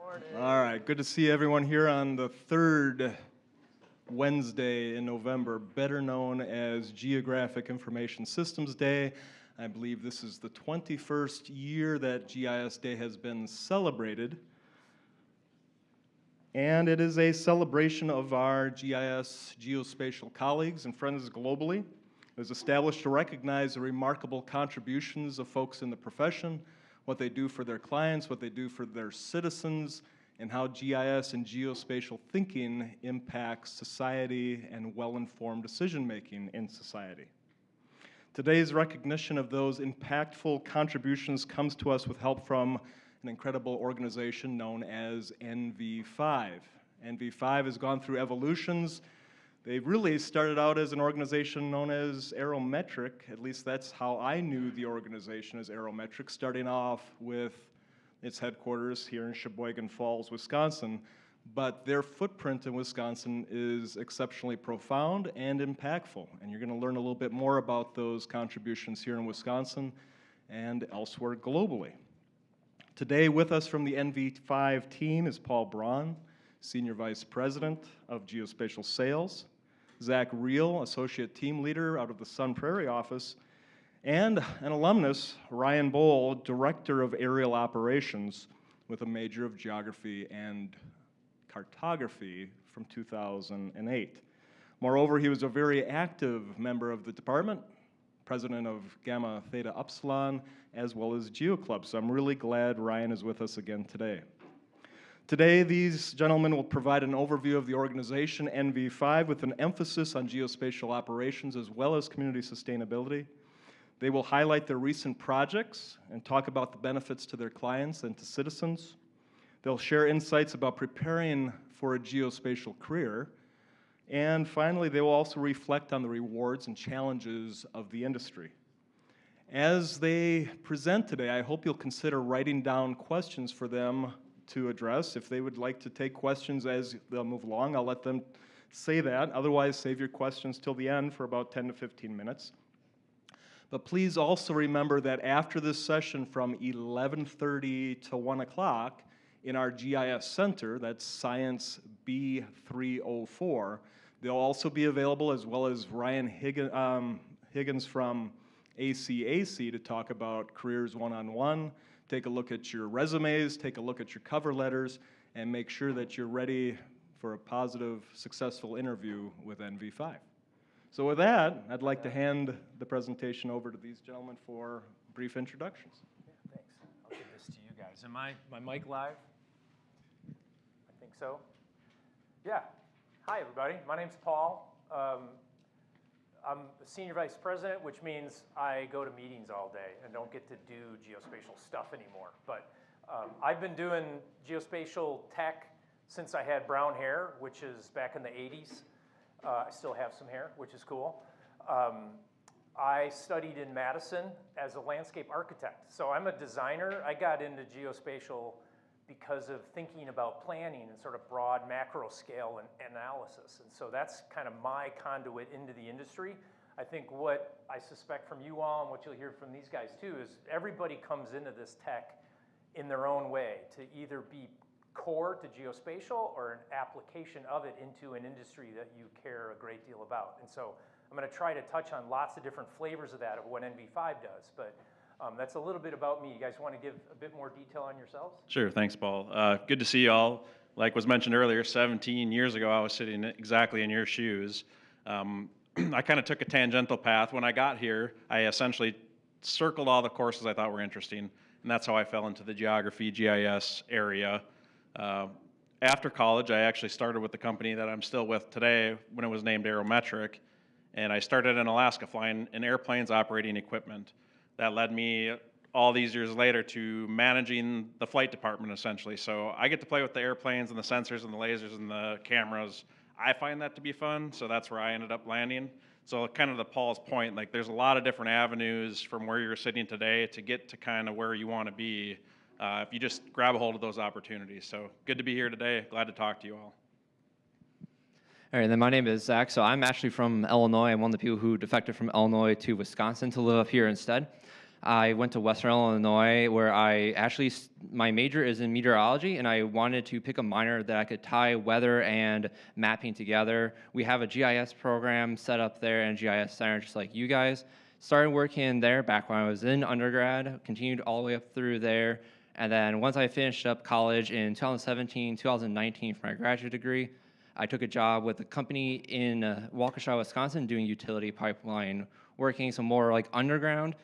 All right, good to see everyone here on the third Wednesday in November, better known as Geographic Information Systems Day. I believe this is the 21st year that GIS Day has been celebrated. And it is a celebration of our GIS geospatial colleagues and friends globally. It was established to recognize the remarkable contributions of folks in the profession, what they do for their clients, what they do for their citizens, and how GIS and geospatial thinking impacts society and well-informed decision-making in society. Today's recognition of those impactful contributions comes to us with help from an incredible organization known as NV5. NV5 has gone through evolutions. They really started out as an organization known as Aerometric. At least that's how I knew the organization as Aerometric, starting off with its headquarters here in Sheboygan Falls, Wisconsin. But their footprint in Wisconsin is exceptionally profound and impactful. And you're going to learn a little bit more about those contributions here in Wisconsin and elsewhere globally. Today with us from the NV5 team is Paul Braun, Senior Vice President of Geospatial Sales, Zach Reel, Associate Team Leader out of the Sun Prairie office, and an alumnus, Ryan Bohl, Director of Aerial Operations with a major of Geography and Cartography from 2008. Moreover, he was a very active member of the department, President of Gamma Theta Upsilon, as well as GeoClub. So I'm really glad Ryan is with us again today. Today, these gentlemen will provide an overview of the organization NV5 with an emphasis on geospatial operations as well as community sustainability. They will highlight their recent projects and talk about the benefits to their clients and to citizens. They'll share insights about preparing for a geospatial career. And finally, they will also reflect on the rewards and challenges of the industry. As they present today, I hope you'll consider writing down questions for them to address. If they would like to take questions as they'll move along, I'll let them say that. Otherwise, save your questions till the end for about 10 to 15 minutes. But please also remember that after this session from 11:30 to 1 o'clock in our GIS Center, that's Science B304, they'll also be available, as well as Ryan Higgins from ACAC to talk about careers one-on-one. Take a look at your resumes, take a look at your cover letters, and make sure that you're ready for a positive, successful interview with NV5. So with that, I'd like to hand the presentation over to these gentlemen for brief introductions. Yeah, thanks. I'll give this to you guys. Am my mic live? I think so. Yeah. Hi, everybody. My name's Paul. I'm a Senior Vice President, which means I go to meetings all day and don't get to do geospatial stuff anymore. But I've been doing geospatial tech since I had brown hair, which is back in the 80s. I still have some hair, which is cool. I studied in Madison as a landscape architect. So I'm a designer. I got into geospatial because of thinking about planning and sort of broad macro scale and analysis. And so that's kind of my conduit into the industry. I think what I suspect from you all and what you'll hear from these guys too is everybody comes into this tech in their own way to either be core to geospatial or an application of it into an industry that you care a great deal about. And so I'm going to try to touch on lots of different flavors of that, of what NV5 does. But that's a little bit about me. You guys want to give a bit more detail on yourselves? Sure, thanks, Paul. Good to see you all. Like was mentioned earlier, 17 years ago, I was sitting exactly in your shoes. I kind of took a tangential path. When I got here, I essentially circled all the courses I thought were interesting, and that's how I fell into the geography, GIS area. After college, I actually started with the company that I'm still with today when it was named Aerometric, and I started in Alaska flying in airplanes operating equipment. That led me all these years later to managing the flight department essentially. So I get to play with the airplanes and the sensors and the lasers and the cameras. I find that to be fun, so that's where I ended up landing. So kind of to Paul's point, like there's a lot of different avenues from where you're sitting today to get to kind of where you want to be if you just grab a hold of those opportunities. So good to be here today. Glad to talk to you all. All right, then my name is Zach. So I'm actually from Illinois. I'm one of the people who defected from Illinois to Wisconsin to live up here instead. I went to Western Illinois, where my major is in meteorology, and I wanted to pick a minor that I could tie weather and mapping together. We have a GIS program set up there and a GIS center, just like you guys. Started working there back when I was in undergrad, continued all the way up through there, and then once I finished up college in 2017, 2019 for my graduate degree, I took a job with a company in Waukesha, Wisconsin, doing utility pipeline working, some more like underground.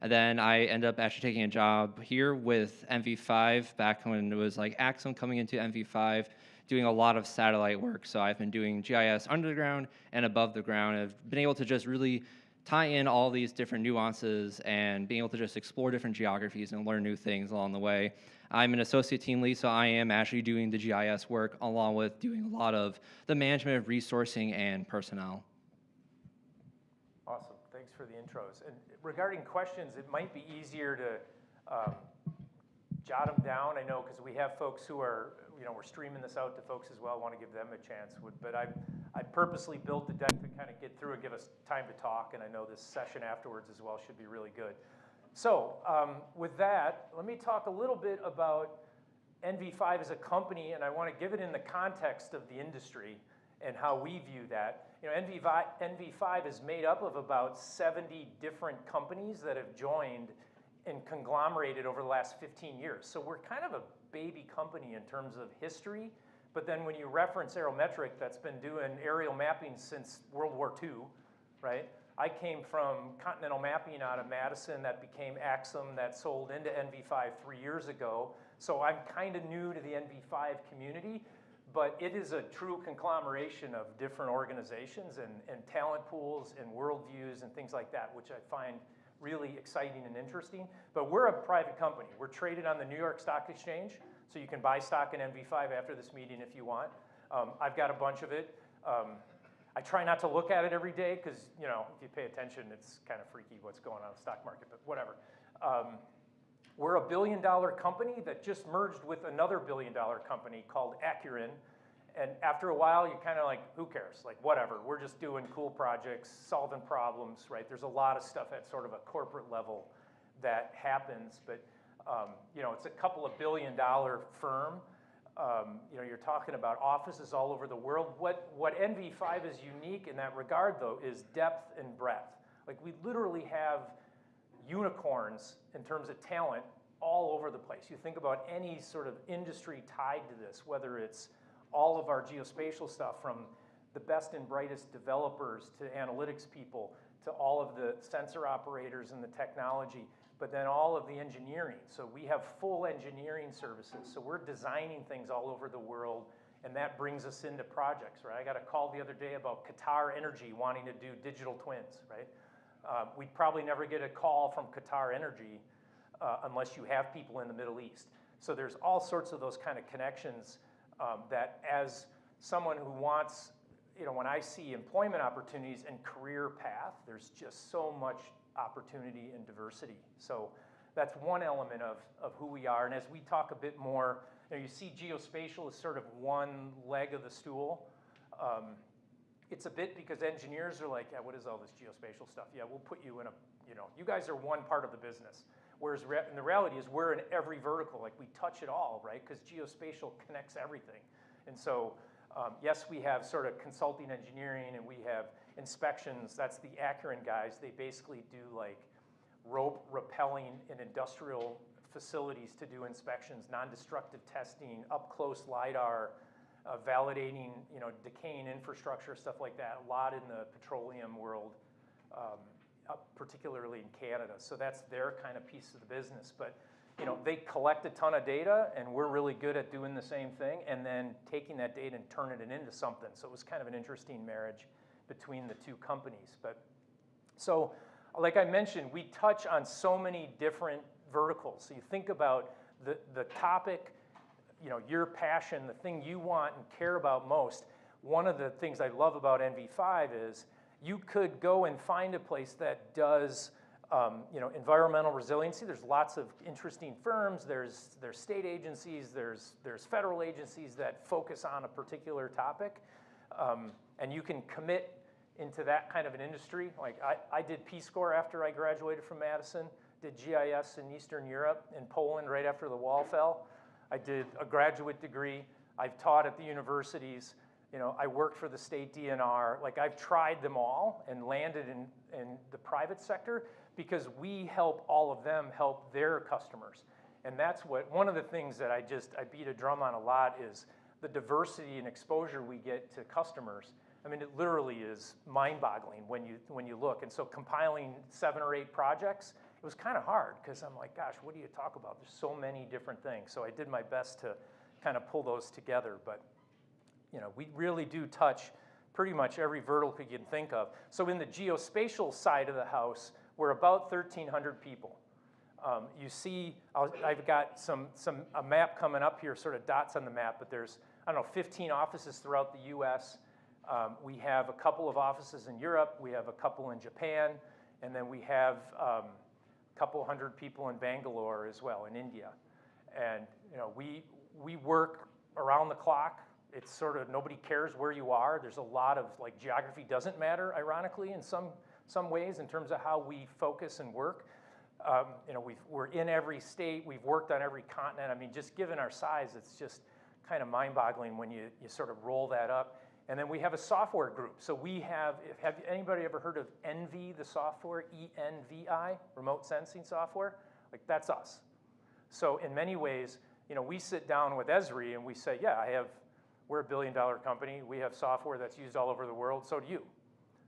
And then I ended up actually taking a job here with NV5 back when it was like Axum coming into NV5, doing a lot of satellite work. So I've been doing GIS underground and above the ground. I've been able to just really tie in all these different nuances and being able to just explore different geographies and learn new things along the way. I'm an associate team lead, so I am actually doing the GIS work along with doing a lot of the management of resourcing and personnel. Awesome. Thanks for the intros. And regarding questions, it might be easier to jot them down. I know because we have folks who are, we're streaming this out to folks as well. I want to give them a chance. But I purposely built the deck to kind of get through and give us time to talk. And I know this session afterwards as well should be really good. So with that, let me talk a little bit about NV5 as a company. And I want to give it in the context of the industry and how we view that. NV5 is made up of about 70 different companies that have joined and conglomerated over the last 15 years. So we're kind of a baby company in terms of history, but then when you reference Aerometric, that's been doing aerial mapping since World War II, right? I came from Continental Mapping out of Madison that became Axum that sold into NV5 3 years ago. So I'm kind of new to the NV5 community, but it is a true conglomeration of different organizations and talent pools and worldviews and things like that, which I find really exciting and interesting. But we're a private company. We're traded on the New York Stock Exchange, so you can buy stock in NV5 after this meeting if you want. I've got a bunch of it. I try not to look at it every day because, if you pay attention, it's kind of freaky what's going on in the stock market, but whatever. We're a $1 billion company that just merged with another $1 billion company called Acuren. And after a while, you're kind of like, who cares? Like, whatever. We're just doing cool projects, solving problems, right? There's a lot of stuff at sort of a corporate level that happens. But, it's a couple of $1 billion firm. You're talking about offices all over the world. What NV5 is unique in that regard, though, is depth and breadth. Like, we literally have unicorns in terms of talent all over the place. You think about any sort of industry tied to this, whether it's all of our geospatial stuff from the best and brightest developers to analytics people to all of the sensor operators and the technology, but then all of the engineering. So we have full engineering services. So we're designing things all over the world, and that brings us into projects, right? I got a call the other day about Qatar Energy wanting to do digital twins, right? We'd probably never get a call from Qatar Energy unless you have people in the Middle East. So there's all sorts of those kind of connections that as someone who wants, when I see employment opportunities and career path, there's just so much opportunity and diversity. So that's one element of who we are. And as we talk a bit more, you see geospatial as sort of one leg of the stool. It's a bit because engineers are like, yeah, what is all this geospatial stuff? Yeah, we'll put you in you guys are one part of the business. Whereas and the reality is we're in every vertical, like we touch it all, right? Because geospatial connects everything. And so, yes, we have sort of consulting engineering and we have inspections. That's the Acuren guys. They basically do like rope rappelling in industrial facilities to do inspections, non-destructive testing, up close LiDAR, validating, decaying infrastructure, stuff like that. A lot in the petroleum world, particularly in Canada. So that's their kind of piece of the business. But, they collect a ton of data, and we're really good at doing the same thing, and then taking that data and turning it into something. So it was kind of an interesting marriage between the two companies. But so, like I mentioned, we touch on so many different verticals. So you think about the topic, your passion, the thing you want and care about most. One of the things I love about NV5 is you could go and find a place that does environmental resiliency. There's lots of interesting firms. There's state agencies. There's federal agencies that focus on a particular topic, and you can commit into that kind of an industry. Like I did Peace Corps after I graduated from Madison. did GIS in Eastern Europe, in Poland right after the wall fell. I did a graduate degree. I've taught at the universities. You know, I worked for the state DNR. Like, I've tried them all and landed in the private sector because we help all of them help their customers. And that's what, one of the things that I beat a drum on a lot is the diversity and exposure we get to customers. I mean, it literally is mind-boggling when you look. And so compiling 7 or 8 projects, it was kind of hard because I'm like, gosh, what do you talk about? There's so many different things. So I did my best to kind of pull those together. But you know, we really do touch pretty much every vertical you can think of. So in the geospatial side of the house, we're about 1,300 people. You see, I've got a map coming up here, sort of dots on the map, but there's, I don't know, 15 offices throughout the US. We have a couple of offices in Europe, we have a couple in Japan, and then we have a couple hundred people in Bangalore as well, in India. And you know, we work around the clock. It's sort of, nobody cares where you are. There's a lot of, like, geography doesn't matter, ironically, in some ways in terms of how we focus and work. You know, we're in every state, we've worked on every continent. I mean, just given our size, it's just kind of mind-boggling when you sort of roll that up. And then we have a software group. So we have anybody ever heard of ENVI, the software, ENVI, remote sensing software? Like, that's us. So in many ways, you know, we sit down with Esri and we say, yeah, we're a billion-dollar company. We have software that's used all over the world. So do you.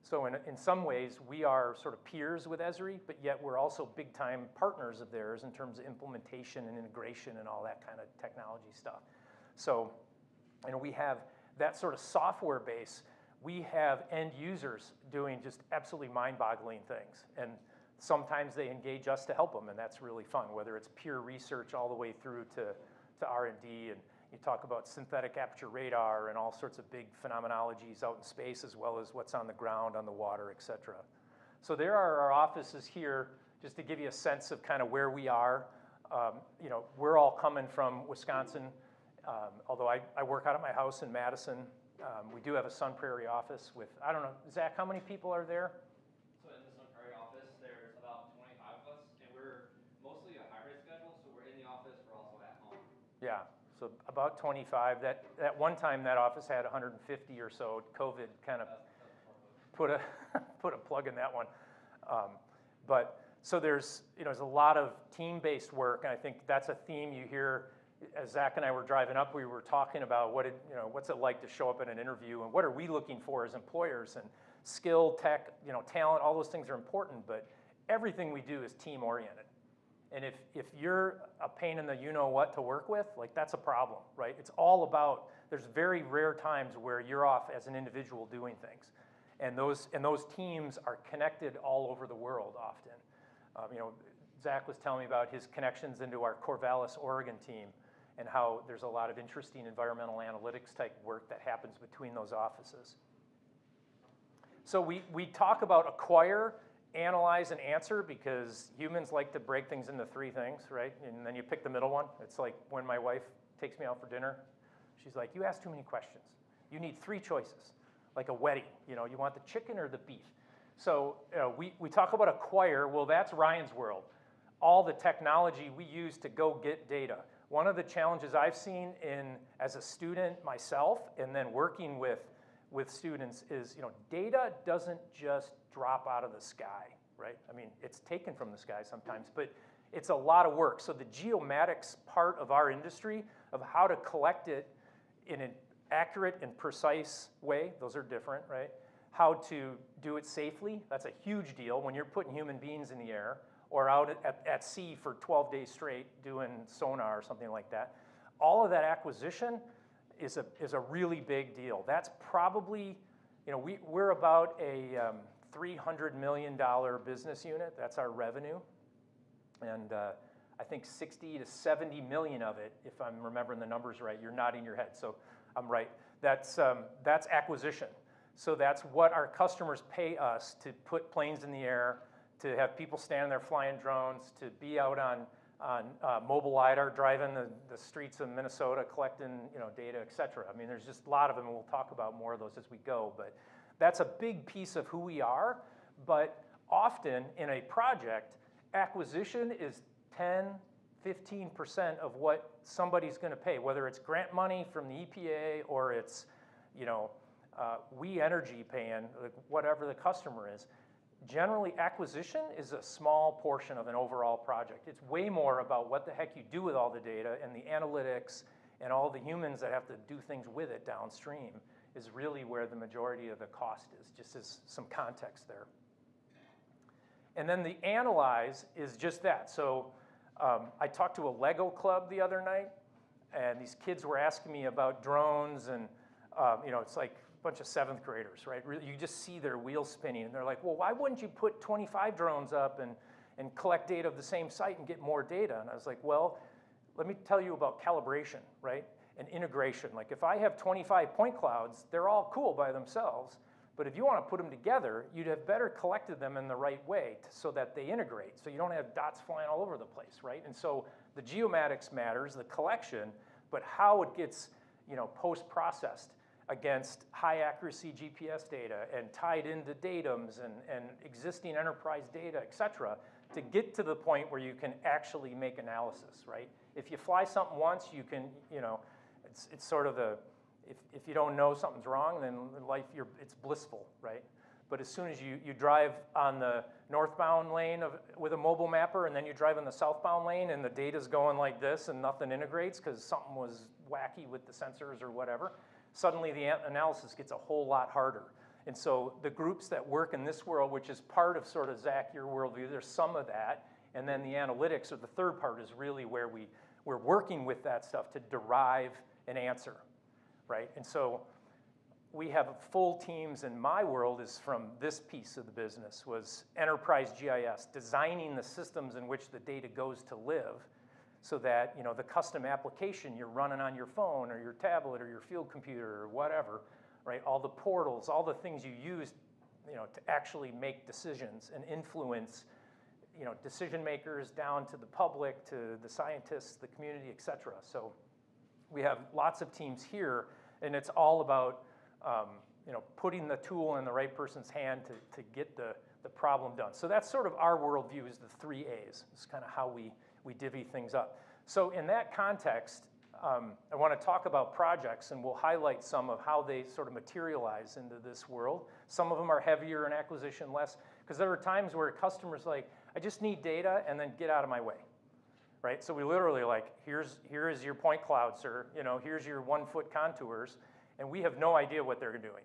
So in some ways, we are sort of peers with Esri, but yet we're also big-time partners of theirs in terms of implementation and integration and all that kind of technology stuff. So, you know, we have that sort of software base. We have end users doing just absolutely mind-boggling things. And sometimes they engage us to help them, and that's really fun, whether it's peer research all the way through to R&D, and you talk about synthetic aperture radar and all sorts of big phenomenologies out in space, as well as what's on the ground, on the water, et cetera. So there are our offices here, just to give you a sense of kind of where we are. You know, we're all coming from Wisconsin, although I work out of my house in Madison. We do have a Sun Prairie office with, I don't know, Zach, how many people are there? So in the Sun Prairie office, there's about 25 of us, and we're mostly a hybrid schedule, so we're in the office, we're also at home. Yeah. So about 25. That one time that office had 150 or so. COVID kind of put a plug in that one. But so there's a lot of team-based work, and I think that's a theme you hear. As Zach and I were driving up, we were talking about what's it like to show up in an interview, and what are we looking for as employers, and skill, tech, talent, all those things are important, but everything we do is team-oriented. And if you're a pain in the you-know-what to work with, like, that's a problem, right? It's all about, there's very rare times where you're off as an individual doing things. And those teams are connected all over the world often. Zach was telling me about his connections into our Corvallis, Oregon team, and how there's a lot of interesting environmental analytics type work that happens between those offices. So we talk about acquire, analyze, and answer, because humans like to break things into 3 things, right? And then you pick the middle one. It's like when my wife takes me out for dinner, she's like, you ask too many questions. You need 3 choices, like a wedding. You want the chicken or the beef. So we talk about acquire. Well, that's Ryan's world. All the technology we use to go get data. One of the challenges I've seen as a student myself, and then working with students, is data doesn't just drop out of the sky, right? I mean, it's taken from the sky sometimes, but it's a lot of work. So the geomatics part of our industry, of how to collect it in an accurate and precise way, those are different, right? How to do it safely, that's a huge deal when you're putting human beings in the air, or out at sea for 12 days straight doing sonar or something like that. All of that acquisition is a really big deal. That's probably, we're about a $300 million business unit. That's our revenue. And I think 60 to 70 million of it, if I'm remembering the numbers right, you're nodding your head, so I'm right. That's acquisition. So that's what our customers pay us to put planes in the air, to have people standing there flying drones, to be out on mobile LiDAR, driving the streets of Minnesota, collecting data, et cetera. I mean, there's just a lot of them, and we'll talk about more of those as we go. But that's a big piece of who we are. But often in a project, acquisition is 10, 15% of what somebody's going to pay, whether it's grant money from the EPA or it's, you know, We Energy paying, like whatever the customer is. Generally, acquisition is a small portion of an overall project. It's way more about what the heck you do with all the data and the analytics and all the humans that have to do things with it downstream is really where the majority of the cost is, just as some context there. And then the analyze is just that. So I talked to a Lego club the other night, and these kids were asking me about drones, and you know, it's like a bunch of 7th graders, right? You just see their wheels spinning, and they're like, well, why wouldn't you put 25 drones up and collect data of the same site and get more data? And I was like, well, let me tell you about calibration, right? And integration. Like if I have 25 point clouds, they're all cool by themselves, but if you want to put them together, you'd have better collected them in the right way so that they integrate, so you don't have dots flying all over the place, right? And so the geomatics matters, the collection, but how it gets, you know, post-processed against high accuracy GPS data and tied into datums and existing enterprise data, et cetera, to get to the point where you can actually make analysis, right? If you fly something once, you can, you know, it's sort of the, if you don't know something's wrong, then in life it's blissful, right? But as soon as you drive on the northbound lane with a mobile mapper, and then you drive in the southbound lane and the data's going like this and nothing integrates because something was wacky with the sensors or whatever, suddenly the analysis gets a whole lot harder. And so the groups that work in this world, which is part of sort of, Zach, your worldview, there's some of that, and then the analytics, or the third part, is really where we're working with that stuff to derive an answer, right? And so we have full teams in my world is from this piece of the business, was enterprise GIS, designing the systems in which the data goes to live so that, you know, the custom application you're running on your phone or your tablet or your field computer or whatever, right? All the portals, all the things you use, you know, to actually make decisions and influence, you know, decision makers down to the public, to the scientists, the community, et cetera. So we have lots of teams here, and it's all about, you know, putting the tool in the right person's hand to get the problem done. So that's sort of our worldview, is the 3 A's. It's kind of how we divvy things up. So in that context, I want to talk about projects, and we'll highlight some of how they sort of materialize into this world. Some of them are heavier in acquisition, less, because there are times where a customer's like, I just need data, and then get out of my way, right? So we literally like, here is your point cloud, sir. You know, here's your 1-foot contours, and we have no idea what they're doing,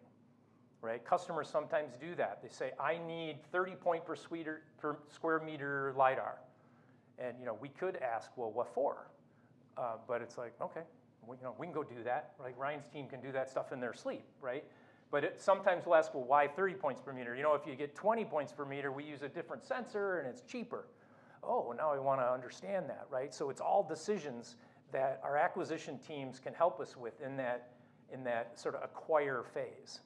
right? Customers sometimes do that. They say, I need 30 point per square meter LiDAR. And, you know, we could ask, well, what for? But it's like, okay, you know, we can go do that. Like Ryan's team can do that stuff in their sleep, right? But sometimes we'll ask, well, why 30 points per meter? You know, if you get 20 points per meter, we use a different sensor and it's cheaper. Oh, now I want to understand that, right? So it's all decisions that our acquisition teams can help us with in that sort of acquire phase.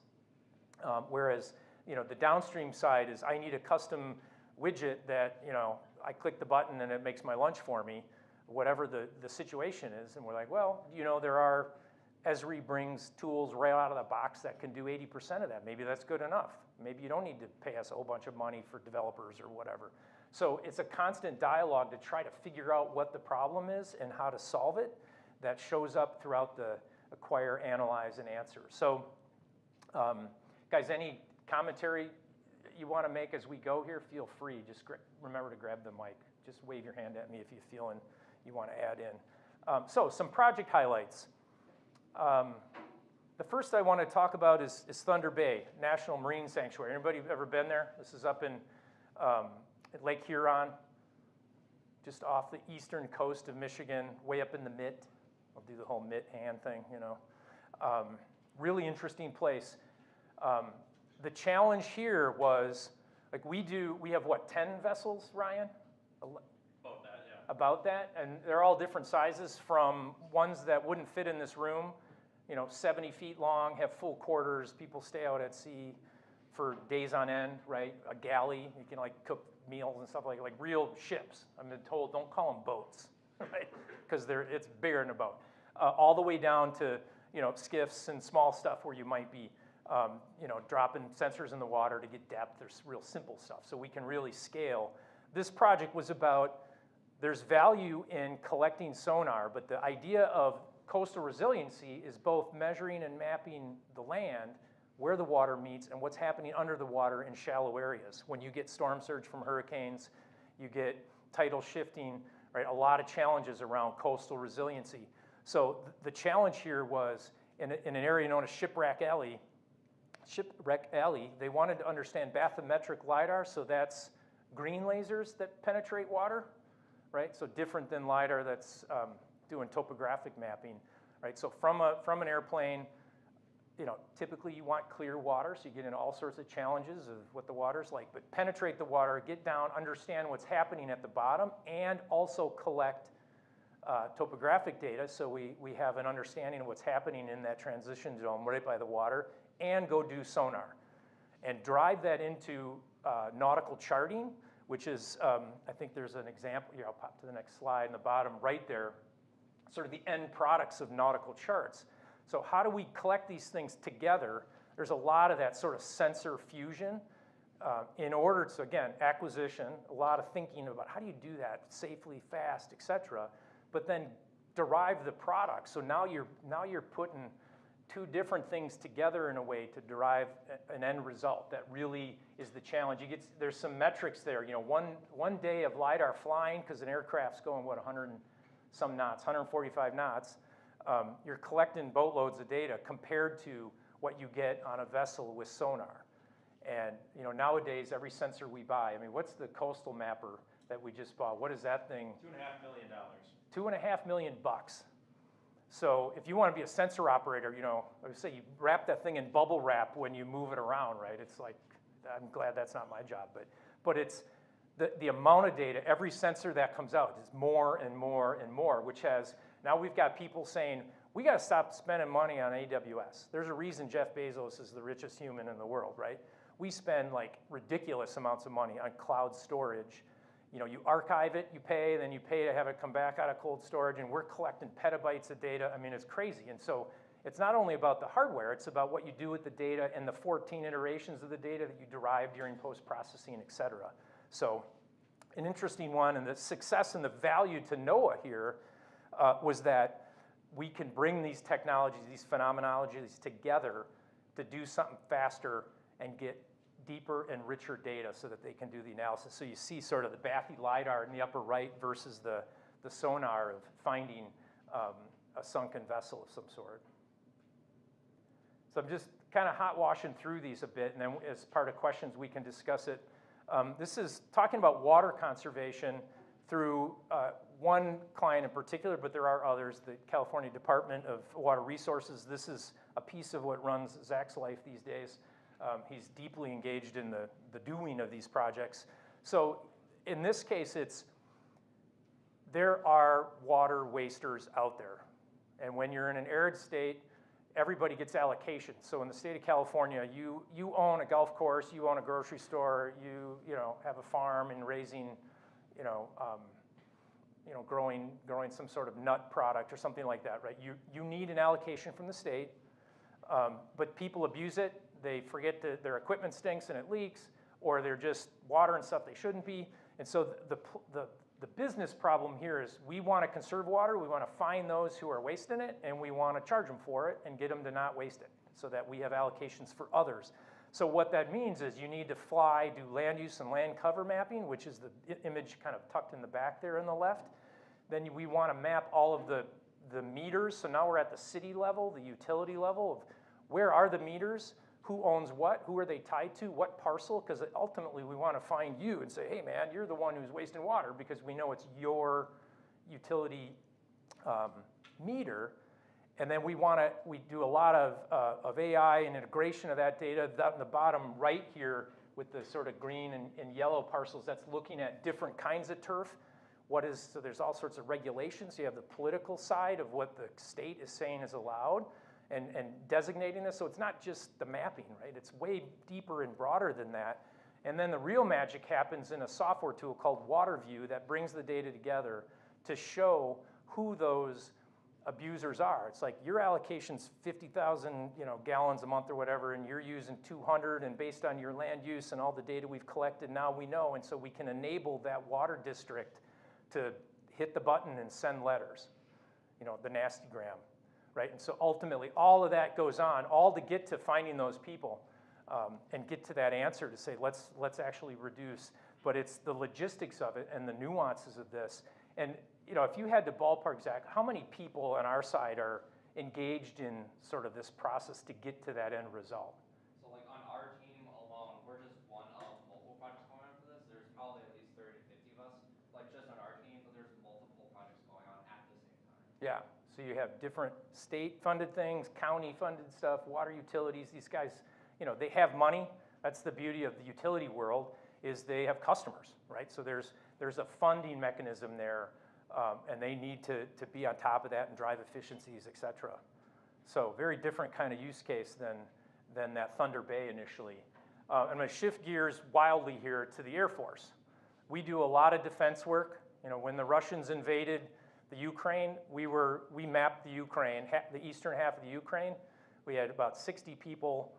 Whereas, you know, the downstream side is, I need a custom widget that, you know, I click the button and it makes my lunch for me, whatever the situation is. And we're like, well, you know, Esri brings tools right out of the box that can do 80% of that. Maybe that's good enough. Maybe you don't need to pay us a whole bunch of money for developers or whatever. So it's a constant dialogue to try to figure out what the problem is and how to solve it that shows up throughout the acquire, analyze, and answer. So guys, any commentary you want to make as we go here, feel free. Just remember to grab the mic. Just wave your hand at me if you feel you want to add in. So some project highlights. The first I want to talk about is Thunder Bay National Marine Sanctuary. Anybody ever been there? This is up in at Lake Huron, just off the eastern coast of Michigan, way up in the mitt. I'll do the whole mitt hand thing, you know. Really interesting place. The challenge here was, like we have what, 10 vessels, Ryan? About that, yeah. About that, and they're all different sizes, from ones that wouldn't fit in this room, you know, 70 feet long, have full quarters, people stay out at sea for days on end, right? A galley, you can like cook meals and stuff like real ships. I'm told, don't call them boats, right? Because it's bigger than a boat. All the way down to, you know, skiffs and small stuff where you might be, you know, dropping sensors in the water to get depth. There's real simple stuff. So we can really scale this project was about, there's value in collecting sonar, but the idea of coastal resiliency is both measuring and mapping the land, where the water meets, and what's happening under the water in shallow areas. When you get storm surge from hurricanes, you get tidal shifting, right? A lot of challenges around coastal resiliency. So the challenge here was in an area known as Shipwreck Alley, they wanted to understand bathymetric LiDAR, so that's green lasers that penetrate water, right? So different than LiDAR that's doing topographic mapping, right? So from an airplane, you know, typically you want clear water, so you get into all sorts of challenges of what the water's like, but penetrate the water, get down, understand what's happening at the bottom, and also collect topographic data, so we have an understanding of what's happening in that transition zone right by the water, and go do sonar. And drive that into nautical charting, which is, I think there's an example, here I'll pop to the next slide in the bottom right there, sort of the end products of nautical charts. So how do we collect these things together? There's a lot of that sort of sensor fusion in order to, again, acquisition, a lot of thinking about how do you do that safely, fast, et cetera, but then derive the product. So now you're putting two different things together in a way to derive an end result that really is the challenge. There's some metrics there. You know, one day of LiDAR flying, because an aircraft's going, what, 100 and some knots, 145 knots, you're collecting boatloads of data compared to what you get on a vessel with sonar. And you know, nowadays, every sensor we buy, I mean, what's the coastal mapper that we just bought? What is that thing? $2.5 million. $2.5 million bucks. So if you want to be a sensor operator, you know, I would say you wrap that thing in bubble wrap when you move it around, right? It's like, I'm glad that's not my job, but it's the amount of data, every sensor that comes out is more and more and more, which has, now we've got people saying, we got to stop spending money on AWS. There's a reason Jeff Bezos is the richest human in the world, right? We spend like ridiculous amounts of money on cloud storage. You know, you archive it, you pay, then you pay to have it come back out of cold storage, and we're collecting petabytes of data. I mean, it's crazy. And so it's not only about the hardware, it's about what you do with the data and the 14 iterations of the data that you derive during post-processing, et cetera. So an interesting one, and the success and the value to NOAA here was that we can bring these technologies, these phenomenologies together to do something faster and get deeper and richer data so that they can do the analysis. So you see sort of the bathy LiDAR in the upper right versus the sonar of finding a sunken vessel of some sort. So I'm just kind of hot washing through these a bit, and then as part of questions we can discuss it. This is talking about water conservation through one client in particular, but there are others, the California Department of Water Resources. This is a piece of what runs Zach's life these days. He's deeply engaged in the doing of these projects. So in this case, there are water wasters out there. And when you're in an arid state, everybody gets allocation. So in the state of California, you own a golf course, you own a grocery store, you know, have a farm and raising, growing some sort of nut product or something like that, right? You need an allocation from the state, but people abuse it. They forget that their equipment stinks and it leaks, or they're just watering stuff they shouldn't be. And so the business problem here is we want to conserve water, we want to find those who are wasting it, and we want to charge them for it and get them to not waste it so that we have allocations for others. So what that means is you need to do land use and land cover mapping, which is the image kind of tucked in the back there on the left. Then we want to map all of the meters. So now we're at the city level, the utility level of where are the meters, who owns what, who are they tied to, what parcel, because ultimately we want to find you and say, hey man, you're the one who's wasting water because we know it's your utility meter. And then we do a lot of AI and integration of that data. That in the bottom right here with the sort of green and yellow parcels, that's looking at different kinds of turf. So there's all sorts of regulations. You have the political side of what the state is saying is allowed and designating this. So it's not just the mapping, right? It's way deeper and broader than that. And then the real magic happens in a software tool called WaterView that brings the data together to show who those abusers are. It's like your allocation's 50,000 gallons a month or whatever, and you're using 200, and based on your land use and all the data we've collected, now we know, and so we can enable that water district to hit the button and send letters, the nastygram, right? And so ultimately, all of that goes on, all to get to finding those people and get to that answer to say, let's actually reduce. But it's the logistics of it and the nuances of this. And if you had to ballpark, Zach, how many people on our side are engaged in sort of this process to get to that end result? So like on our team alone, we're just one of multiple projects going on for this. There's probably at least 30 to 50 of us, like just on our team, but there's multiple projects going on at the same time. Yeah, so you have different state-funded things, county-funded stuff, water utilities. These guys, they have money. That's the beauty of the utility world, is they have customers, right? So there's a funding mechanism there, and they need to be on top of that and drive efficiencies, et cetera. So very different kind of use case than that Thunder Bay initially. I'm going to shift gears wildly here to the Air Force. We do a lot of defense work. When the Russians invaded the Ukraine, we mapped the Ukraine, the eastern half of the Ukraine. We had about 60 people,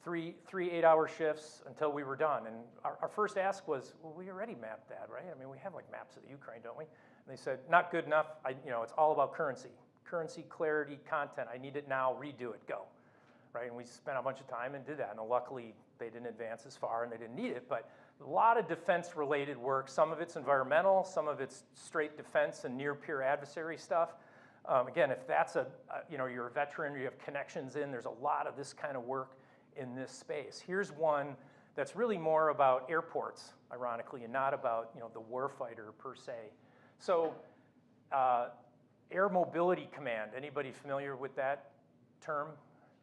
three 8-hour shifts until we were done. And our first ask was, well, we already mapped that, right? I mean, we have like maps of the Ukraine, don't we? And they said, not good enough. It's all about currency, clarity, content. I need it now, redo it, go, right? And we spent a bunch of time and did that. And luckily, they didn't advance as far and they didn't need it. But a lot of defense-related work. Some of it's environmental, some of it's straight defense and near-peer adversary stuff. Again, if that's you're a veteran, or you have connections in, there's a lot of this kind of work in this space. Here's one that's really more about airports, ironically, and not about the warfighter per se. So Air Mobility Command, anybody familiar with that term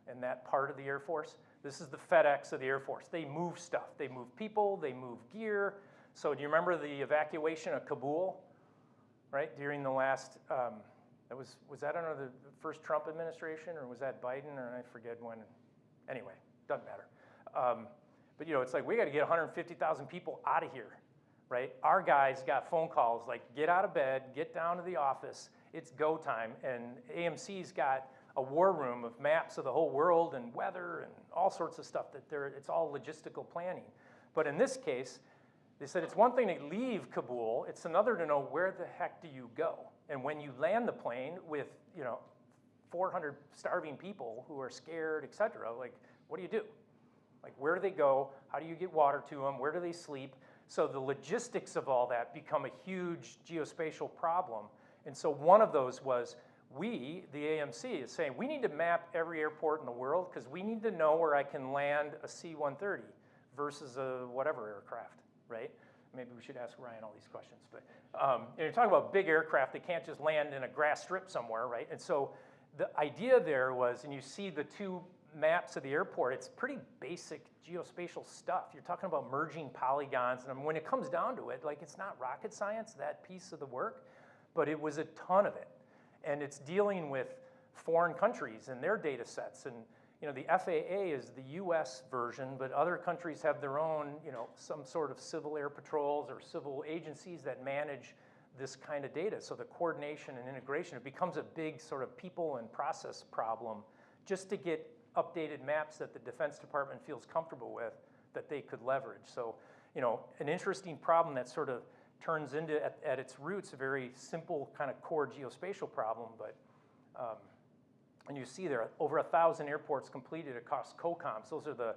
and that part of the Air Force? This is the FedEx of the Air Force. They move stuff. They move people, they move gear. So do you remember the evacuation of Kabul, right? During the last, was that under the first Trump administration, or was that Biden, or I forget when? Anyway, doesn't matter. But it's like we got to get 150,000 people out of here, right? Our guys got phone calls like, get out of bed, get down to the office, it's go time. And AMC's got a war room of maps of the whole world and weather and all sorts of stuff it's all logistical planning. But in this case, they said it's one thing to leave Kabul, it's another to know where the heck do you go? And when you land the plane with 400 starving people who are scared, et cetera, like, what do you do? Like, where do they go? How do you get water to them? Where do they sleep? So the logistics of all that become a huge geospatial problem. And so one of those was, the AMC is saying, we need to map every airport in the world because we need to know where I can land a C-130 versus a whatever aircraft, right? Maybe we should ask Ryan all these questions. But you're talking about big aircraft, they can't just land in a grass strip somewhere, right? And so the idea there was, and you see the two maps of the airport, it's pretty basic geospatial stuff. You're talking about merging polygons, and when it comes down to it, like, it's not rocket science, that piece of the work, but it was a ton of it. And it's dealing with foreign countries and their data sets. And the FAA is the US version, but other countries have their own, some sort of civil air patrols or civil agencies that manage this kind of data. So the coordination and integration, it becomes a big sort of people and process problem just to get updated maps that the Defense Department feels comfortable with that they could leverage. So, an interesting problem that sort of turns into, at its roots, a very simple kind of core geospatial problem, but, and you see there, over 1,000 airports completed across COCOMs. Those are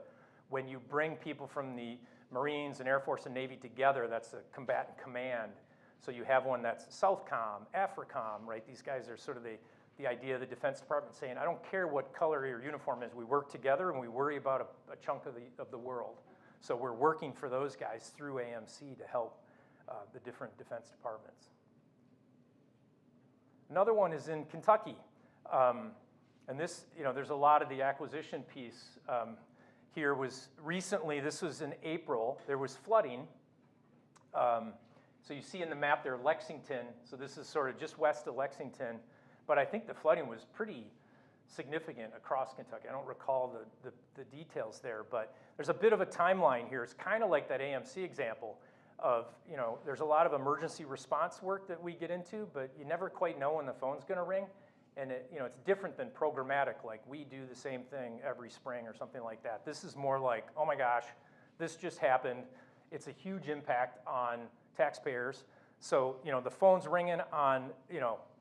when you bring people from the Marines and Air Force and Navy together, that's a combatant command. So you have one that's Southcom, AFRICOM, right? These guys are sort of the idea of the Defense Department saying, I don't care what color your uniform is, we work together and we worry about a chunk of the world. So we're working for those guys through AMC to help the different defense departments. Another one is in Kentucky. And this, there's a lot of the acquisition piece here was recently, this was in April, there was flooding. So you see in the map there, Lexington, so this is sort of just west of Lexington, but I think the flooding was pretty significant across Kentucky. I don't recall the details there, but there's a bit of a timeline here. It's kind of like that AMC example of, there's a lot of emergency response work that we get into, but you never quite know when the phone's gonna ring. And it's different than programmatic, like we do the same thing every spring or something like that. This is more like, oh my gosh, this just happened. It's a huge impact on taxpayers. So, the phone's ringing on,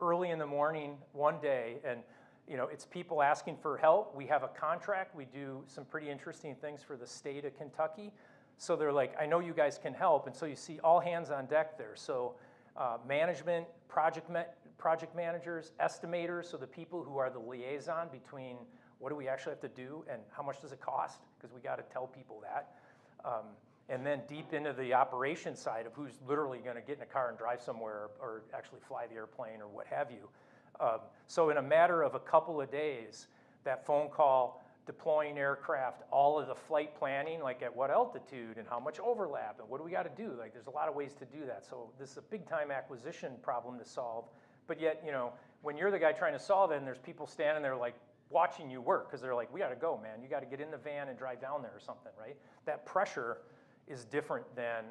early in the morning, one day, and, it's people asking for help. We have a contract. We do some pretty interesting things for the state of Kentucky. So they're like, I know you guys can help. And so you see all hands on deck there. So management, project managers, estimators, so the people who are the liaison between what do we actually have to do and how much does it cost, because we got to tell people that. And then deep into the operation side of who's literally going to get in a car and drive somewhere or actually fly the airplane or what have you. So in a matter of a couple of days, that phone call, deploying aircraft, all of the flight planning, like at what altitude and how much overlap and what do we got to do? Like there's a lot of ways to do that. So this is a big time acquisition problem to solve. But yet, when you're the guy trying to solve it and there's people standing there like watching you work because they're like, we got to go, man. You got to get in the van and drive down there or something, right? That pressure is different than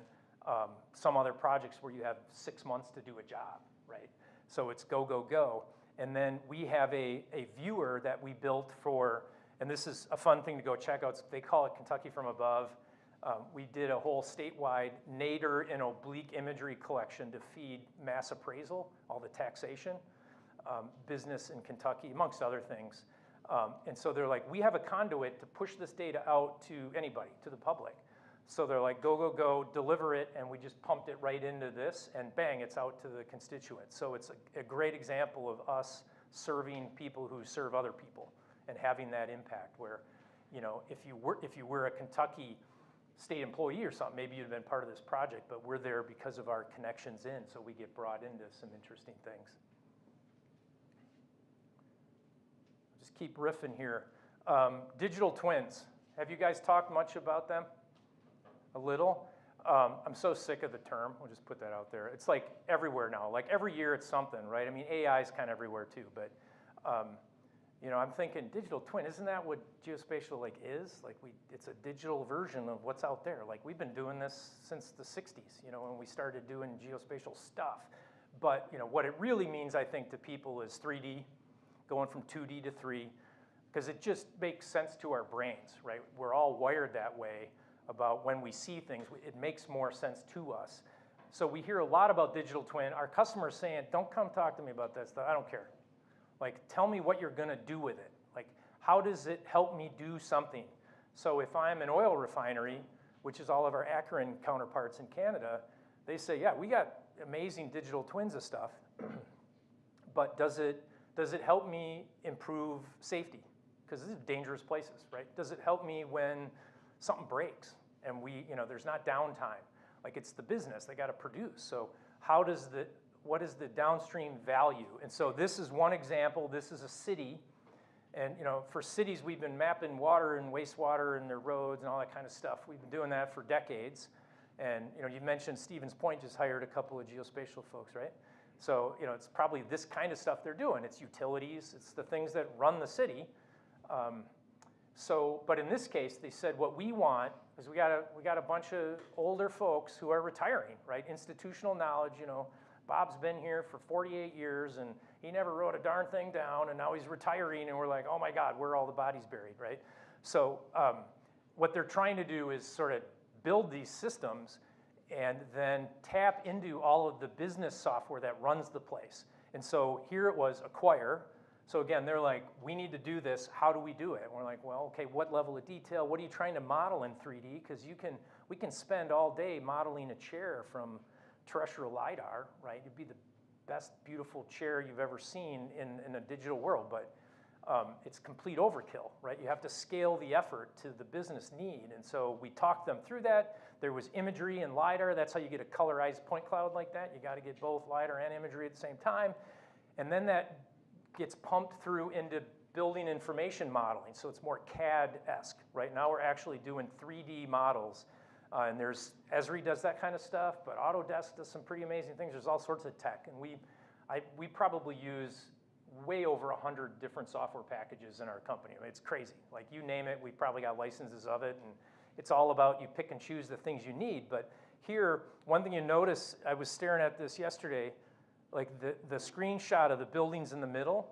some other projects where you have 6 months to do a job, right? So it's go, go, go. And then we have a viewer that we built for, and this is a fun thing to go check out. They call it Kentucky from Above. We did a whole statewide nadir and oblique imagery collection to feed mass appraisal, all the taxation, business in Kentucky, amongst other things. And so they're like, we have a conduit to push this data out to anybody, to the public. So they're like, go, go, go, deliver it, and we just pumped it right into this, and bang, it's out to the constituents. So it's a great example of us serving people who serve other people and having that impact where, if you were a Kentucky state employee or something, maybe you'd have been part of this project, but we're there because of our connections in, so we get brought into some interesting things. Just keep riffing here. Digital twins. Have you guys talked much about them? A little? I'm so sick of the term. We'll just put that out there. It's like everywhere now. Like every year it's something, right? I mean, AI is kind of everywhere too, but I'm thinking digital twin, isn't that what geospatial is? Like it's a digital version of what's out there. Like we've been doing this since the 60s, when we started doing geospatial stuff. But what it really means, I think, to people is 3D, going from 2D to 3, because it just makes sense to our brains, right? We're all wired that way about when we see things, it makes more sense to us. So we hear a lot about digital twin. Our customers saying, don't come talk to me about that stuff, I don't care. Like, tell me what you're gonna do with it. Like, how does it help me do something? So if I'm an oil refinery, which is all of our Akron counterparts in Canada, they say, yeah, we got amazing digital twins of stuff, but does it help me improve safety? Because this is dangerous places, right? Does it help me when something breaks and there's not downtime? Like it's the business, they got to produce. So what is the downstream value? And so this is one example. This is a city. And for cities, we've been mapping water and wastewater and their roads and all that kind of stuff. We've been doing that for decades. And you mentioned Stevens Point just hired a couple of geospatial folks, right? So it's probably this kind of stuff they're doing. It's utilities, it's the things that run the city. But in this case, they said what we want is we got a bunch of older folks who are retiring, right? Institutional knowledge, Bob's been here for 48 years and he never wrote a darn thing down and now he's retiring and we're like, oh my God, where are all the bodies buried, right? So what they're trying to do is sort of build these systems and then tap into all of the business software that runs the place. And so here it was acquire. So again, they're like, we need to do this. How do we do it? And we're like, well, okay, what level of detail? What are you trying to model in 3D? Because we can spend all day modeling a chair from terrestrial LiDAR, right? It'd be the best, beautiful chair you've ever seen in a digital world, but it's complete overkill, right? You have to scale the effort to the business need. And so we talked them through that. There was imagery and LiDAR. That's how you get a colorized point cloud like that. You got to get both LiDAR and imagery at the same time. And then that gets pumped through into building information modeling. So it's more CAD-esque. Right now we're actually doing 3D models. And Esri does that kind of stuff, but Autodesk does some pretty amazing things. There's all sorts of tech. And we probably use way over 100 different software packages in our company. I mean, it's crazy. Like you name it, we probably got licenses of it. And it's all about you pick and choose the things you need. But here, one thing you notice, I was staring at this yesterday, like the screenshot of the buildings in the middle,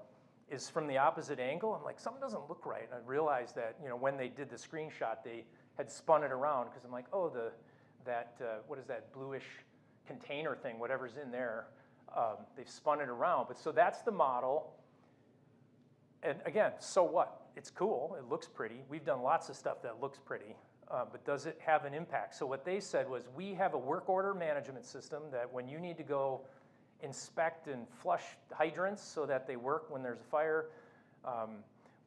is from the opposite angle. I'm like, something doesn't look right. And I realized that, you know, when they did the screenshot, they had spun it around because I'm like, oh, what is that bluish container thing, whatever's in there, they've spun it around. But so that's the model. And again, so what? It's cool, it looks pretty. We've done lots of stuff that looks pretty, but does it have an impact? So what they said was, we have a work order management system that when you need to go inspect and flush hydrants so that they work when there's a fire,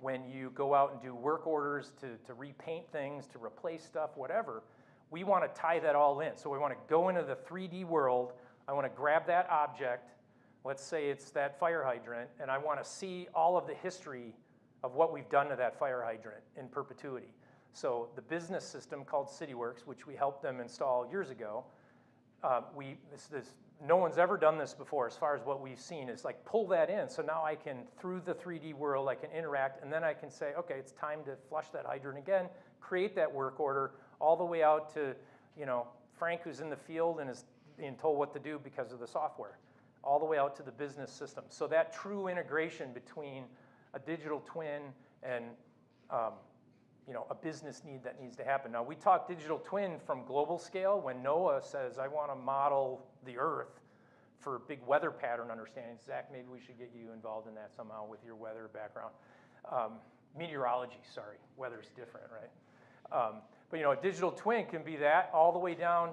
when you go out and do work orders to repaint things, to replace stuff, whatever, we want to tie that all in. So we want to go into the 3D world. I want to grab that object, let's say it's that fire hydrant, and I want to see all of the history of what we've done to that fire hydrant in perpetuity. So the business system called CityWorks, which we helped them install years ago, no one's ever done this before as far as what we've seen, is like pull that in. So now I can, through the 3D world, I can interact, and then I can say, okay, it's time to flush that hydrant again, create that work order all the way out to, you know, Frank, who's in the field and is being told what to do because of the software, all the way out to the business system. So that true integration between a digital twin and you know, a business need that needs to happen. Now, we talk digital twin from global scale. When NOAA says, I want to model the Earth for big weather pattern understanding, Zach, maybe we should get you involved in that somehow with your weather background. Meteorology, sorry, weather's different, right? But you know, a digital twin can be that all the way down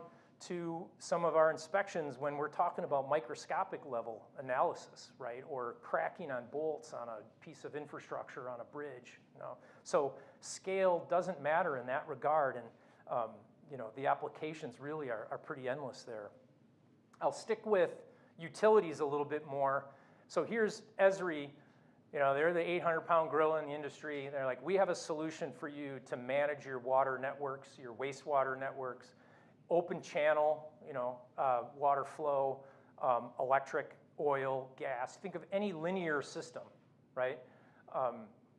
to some of our inspections when we're talking about microscopic level analysis, right? Or cracking on bolts on a piece of infrastructure on a bridge, you know? So scale doesn't matter in that regard, and you know, the applications really are pretty endless there. I'll stick with utilities a little bit more. So here's Esri, you know, they're the 800-pound gorilla in the industry. They're like, we have a solution for you to manage your water networks, your wastewater networks, open channel, you know, water flow, electric, oil, gas. Think of any linear system, right?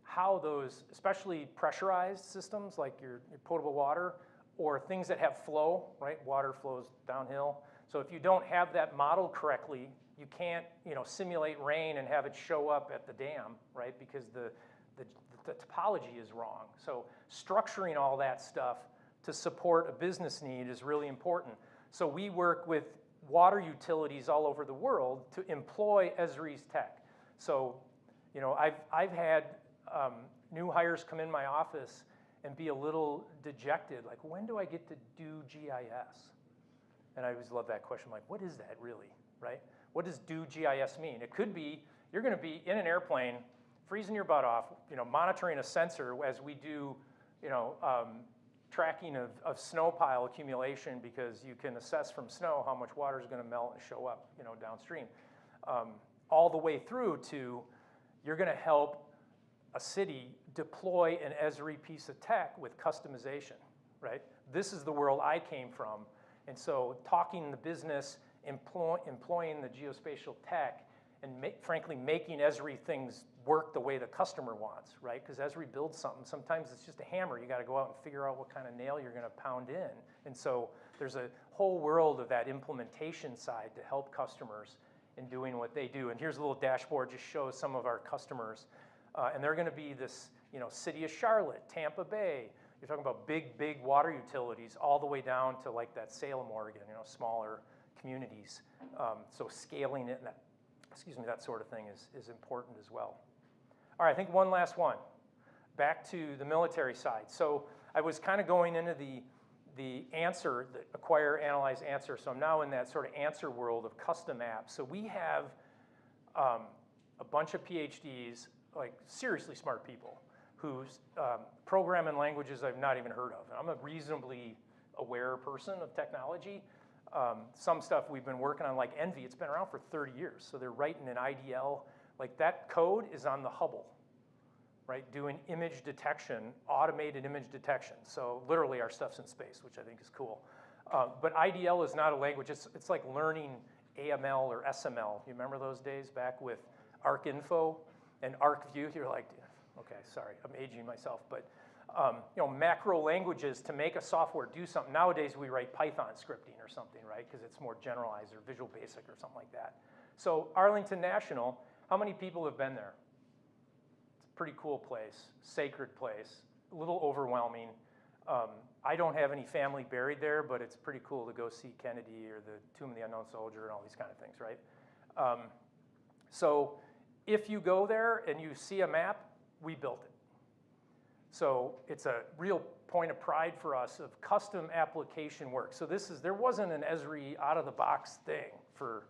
How those, especially pressurized systems like your potable water, or things that have flow, right? Water flows downhill. So if you don't have that modeled correctly, you can't, you know, simulate rain and have it show up at the dam, right? Because the topology is wrong. So structuring all that stuff to support a business need is really important. So we work with water utilities all over the world to employ Esri's tech. So, you know, I've had new hires come in my office and be a little dejected, like, when do I get to do GIS? And I always love that question, like, what is that really, right? What does do GIS mean? It could be, you're gonna be in an airplane, freezing your butt off, you know, monitoring a sensor as we do, you know, tracking of snow pile accumulation, because you can assess from snow how much water is gonna melt and show up, you know, downstream. All the way through to, you're gonna help a city deploy an Esri piece of tech with customization, right? This is the world I came from. And so talking the business, employing the geospatial tech, and frankly, making Esri things work the way the customer wants, right? Because Esri builds something, sometimes it's just a hammer. You gotta go out and figure out what kind of nail you're gonna pound in. And so there's a whole world of that implementation side to help customers in doing what they do. And here's a little dashboard, just shows some of our customers. And they're gonna be this, you know, city of Charlotte, Tampa Bay. You're talking about big water utilities all the way down to like that Salem, Oregon, you know, smaller communities. So scaling it, and that sort of thing is important as well. All right, I think one last one. Back to the military side. So I was kind of going into the answer, the acquire, analyze, answer. So I'm now in that sort of answer world of custom apps. So we have a bunch of PhDs, like seriously smart people, whose programming languages I've not even heard of. And I'm a reasonably aware person of technology. Some stuff we've been working on, like NV, it's been around for 30 years. So they're writing an IDL. Like that code is on the Hubble, right? Doing image detection, automated image detection. So literally our stuff's in space, which I think is cool. But IDL is not a language. It's like learning AML or SML. You remember those days back with ArcInfo and ArcView? You're like, okay, sorry, I'm aging myself. But you know, macro languages to make a software do something. Nowadays we write Python scripting or something, right? Because it's more generalized, or Visual Basic or something like that. So Arlington National, how many people have been there? pretty cool place, sacred place, a little overwhelming. I don't have any family buried there, but it's pretty cool to go see Kennedy or the Tomb of the Unknown Soldier and all these kind of things, right? So if you go there and you see a map, we built it. So it's a real point of pride for us of custom application work. So there wasn't an Esri out-of-the-box thing for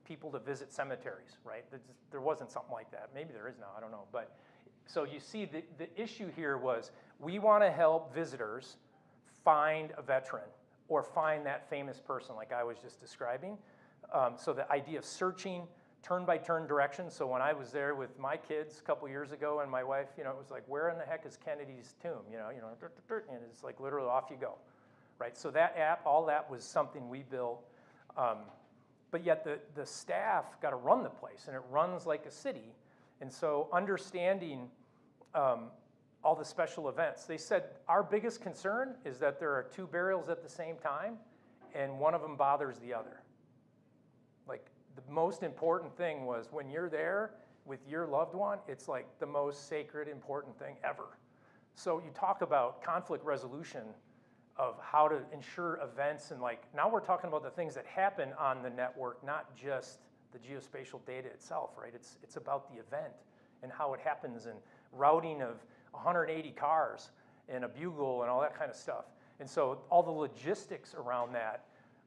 people to visit cemeteries, right? There wasn't something like that. Maybe there is now, I don't know. But so you see the issue here was we want to help visitors find a veteran or find that famous person like I was just describing. So the idea of searching turn-by-turn directions. So when I was there with my kids a couple years ago and my wife, it was like, where in the heck is Kennedy's tomb? And it's like literally off you go, right? So that app, all that was something we built. But yet the staff got to run the place, and it runs like a city. And so understanding all the special events, they said our biggest concern is that there are 2 burials at the same time, and one of them bothers the other. Like the most important thing was when you're there with your loved one, it's like the most sacred, important thing ever. So you talk about conflict resolution of how to ensure events, and like now we're talking about the things that happen on the network, not just the geospatial data itself, right? It's about the event and how it happens and routing of 180 cars and a bugle and all that kind of stuff. And so all the logistics around that,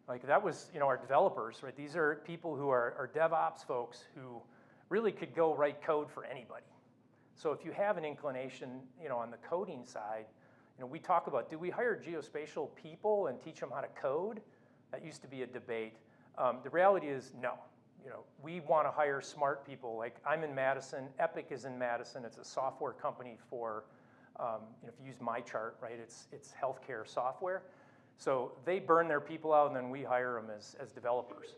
like that was, our developers, right? These are people who are DevOps folks who really could go write code for anybody. So if you have an inclination, on the coding side, we talk about, do we hire geospatial people and teach them how to code? That used to be a debate. The reality is no. We want to hire smart people. Like I'm in Madison, Epic is in Madison. It's a software company for, if you use MyChart, right? It's healthcare software. So they burn their people out and then we hire them as developers.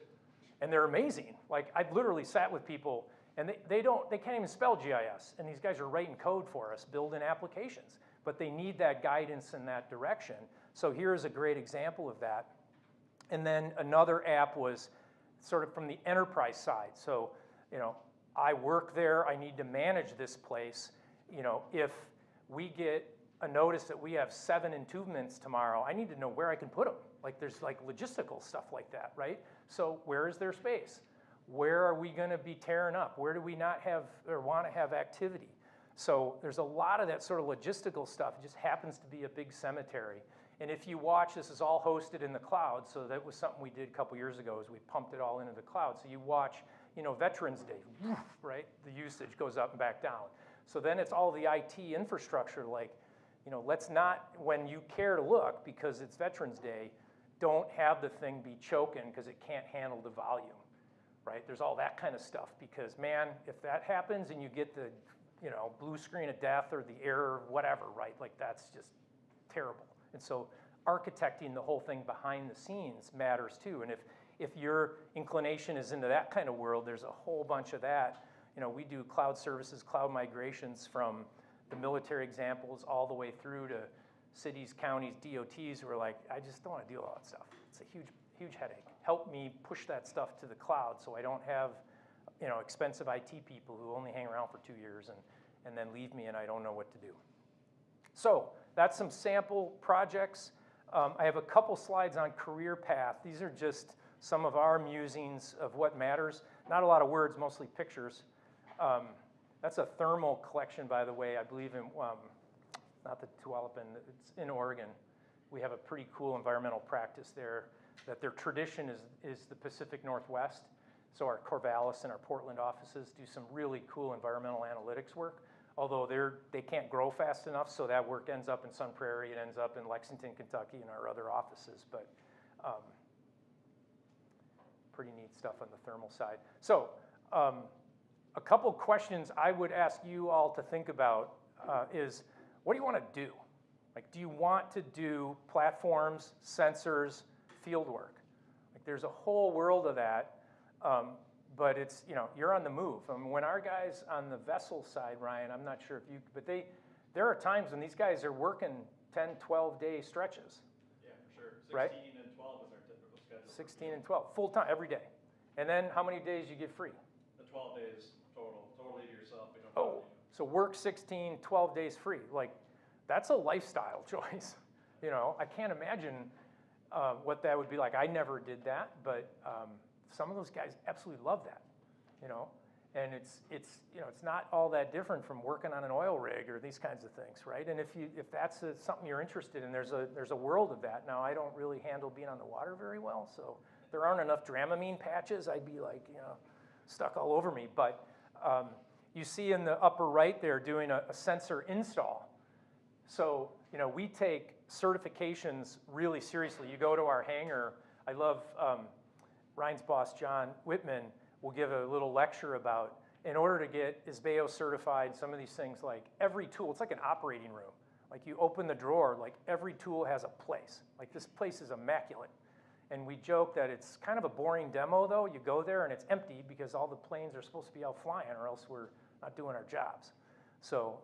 And they're amazing. Like I've literally sat with people and they can't even spell GIS. And these guys are writing code for us, building applications. But they need that guidance in that direction. So here's a great example of that. And then another app was sort of from the enterprise side. So, I work there, I need to manage this place. If we get a notice that we have 7 entombments tomorrow, I need to know where I can put them. Like there's like logistical stuff like that, right? So where is their space? Where are we gonna be tearing up? Where do we not have or wanna have activity? So there's a lot of that sort of logistical stuff. It just happens to be a big cemetery. And if you watch, this is all hosted in the cloud. So that was something we did a couple years ago is we pumped it all into the cloud. So you watch, Veterans Day, right? The usage goes up and back down. So then it's all the IT infrastructure like, let's not, when you care to look, because it's Veterans Day, don't have the thing be choking because it can't handle the volume, right? There's all that kind of stuff because, man, if that happens and you get the, blue screen of death or the error, whatever, right? Like that's just terrible. And so architecting the whole thing behind the scenes matters too. And if your inclination is into that kind of world, there's a whole bunch of that. We do cloud services, cloud migrations from the military examples all the way through to cities, counties, DOTs who are like, I just don't want to deal with all that stuff. It's a huge, huge headache. Help me push that stuff to the cloud so I don't have expensive IT people who only hang around for 2 years and then leave me and I don't know what to do. So that's some sample projects. I have a couple slides on career path. These are just some of our musings of what matters. Not a lot of words, mostly pictures. That's a thermal collection, by the way, I believe in, not the Tualatin, it's in Oregon. We have a pretty cool environmental practice there that their tradition is the Pacific Northwest. So our Corvallis and our Portland offices do some really cool environmental analytics work, although they can't grow fast enough, so that work ends up in Sun Prairie, it ends up in Lexington, Kentucky, and our other offices, but pretty neat stuff on the thermal side. So a couple questions I would ask you all to think about is, what do you want to do? Like, do you want to do platforms, sensors, field work? Like, there's a whole world of that. But it's, you're on the move. I mean, when our guys on the vessel side, Ryan, I'm not sure if you, but there are times when these guys are working 10, 12-day stretches. Yeah, for sure. 16 right? and 12 is our typical schedule. 16 and 12, full time, every day. And then how many days you get free? The 12 days total, totally to yourself. We don't Oh, So work 16, 12 days free. Like, that's a lifestyle choice. You know, I can't imagine what that would be like. I never did that, but some of those guys absolutely love that, you know. And it's you know, it's not all that different from working on an oil rig or these kinds of things, right? And if that's something you're interested in, there's a world of that. Now, I don't really handle being on the water very well, so there aren't enough Dramamine patches. I'd be like, you know, stuck all over me. But you see in the upper right there doing a sensor install. So, you know, we take certifications really seriously. You go to our hangar. I love Ryan's boss, John Whitman, will give a little lecture about, in order to get ISBEO certified, some of these things, like every tool, it's like an operating room. Like you open the drawer, like every tool has a place. Like this place is immaculate. And we joke that it's kind of a boring demo though. You go there and it's empty because all the planes are supposed to be out flying or else we're not doing our jobs. So,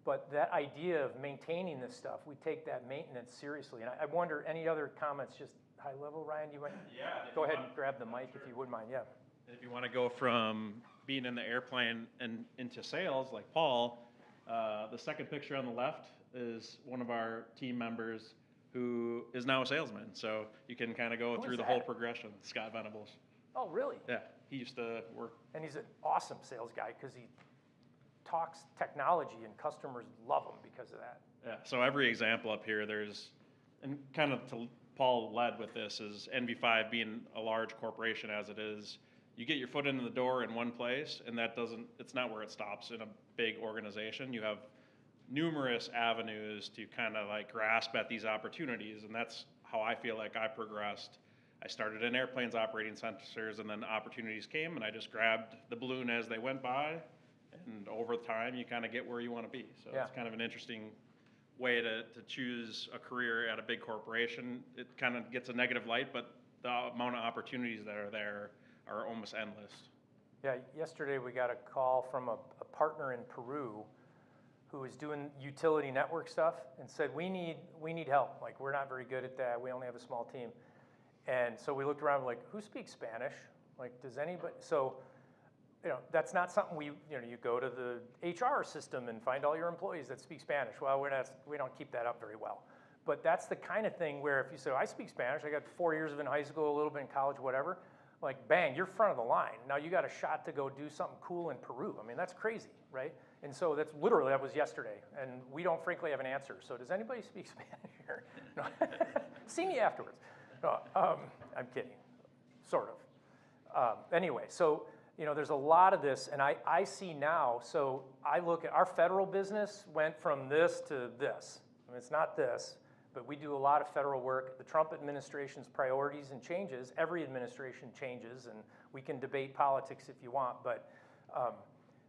but that idea of maintaining this stuff, we take that maintenance seriously. And I wonder, any other comments, just high level, Ryan, you want? Yeah. Go ahead and grab the mic if you wouldn't mind, yeah. If you want to go from being in the airplane and into sales, like Paul, the second picture on the left is one of our team members who is now a salesman. So you can kind of go through the whole progression. Scott Venables. Oh, really? Yeah, he used to work. And he's an awesome sales guy because he talks technology and customers love him because of that. Yeah, so every example up here, there's, and kind of to Paul led with this, is NV5 being a large corporation as it is. You get your foot into the door in one place, and that doesn't, it's not where it stops in a big organization. You have numerous avenues to kind of like grasp at these opportunities, and that's how I feel like I progressed. I started in airplanes operating sensors, and then opportunities came, and I just grabbed the balloon as they went by, and over time, you kind of get where you want to be. So it's kind of an interesting way to choose a career at a big corporation. It kind of gets a negative light, but the amount of opportunities that are there are almost endless. Yeah, yesterday we got a call from a partner in Peru who was doing utility network stuff and said, we need help. Like, we're not very good at that. We only have a small team. And so we looked around like, who speaks Spanish? Like, does anybody? So, you know, that's not something you go to the HR system and find all your employees that speak Spanish. Well, we don't keep that up very well. But that's the kind of thing where if you say, I speak Spanish, I got 4 years of it in high school, a little bit in college, whatever, like, bang, you're front of the line. Now you got a shot to go do something cool in Peru. I mean, that's crazy, right? And so that's literally, that was yesterday. And we don't frankly have an answer. So does anybody speak Spanish here? No. See me afterwards. No, I'm kidding, sort of. Anyway, so, you know, there's a lot of this, and I see now, so I look at our federal business went from this to this. I mean, it's not this, but we do a lot of federal work. The Trump administration's priorities and changes, every administration changes, and we can debate politics if you want, but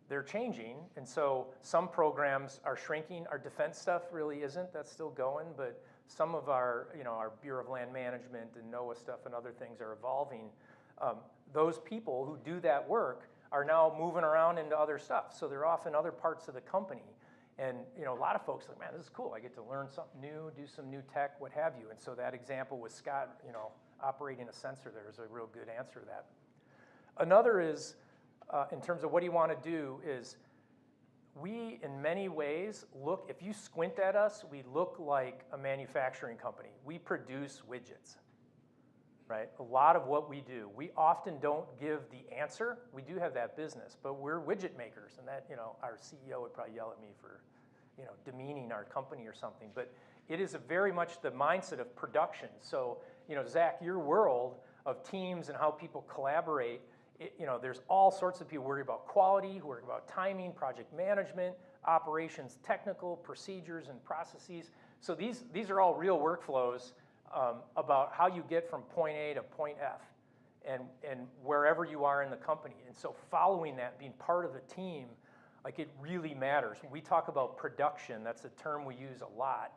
they're changing, and so some programs are shrinking. Our defense stuff really isn't, that's still going, but some of our, you know, our Bureau of Land Management and NOAA stuff and other things are evolving. Those people who do that work are now moving around into other stuff, so they're off in other parts of the company. And, you know, a lot of folks are like, man, this is cool. I get to learn something new, do some new tech, what have you. And so that example with Scott, you know, operating a sensor there is a real good answer to that. Another is, in terms of what do you want to do, is we, in many ways, look, if you squint at us, we look like a manufacturing company. We produce widgets, right? A lot of what we do, we often don't give the answer. We do have that business, but we're widget makers, and that, you know, our CEO would probably yell at me for, you know, demeaning our company or something, but it is very much the mindset of production. So, you know, Zach, your world of teams and how people collaborate, you know, there's all sorts of people worried about quality, who worry about timing, project management, operations, technical, procedures, and processes. So these are all real workflows about how you get from point A to point F and wherever you are in the company. And so following that, being part of a team, like, it really matters. When we talk about production, that's a term we use a lot.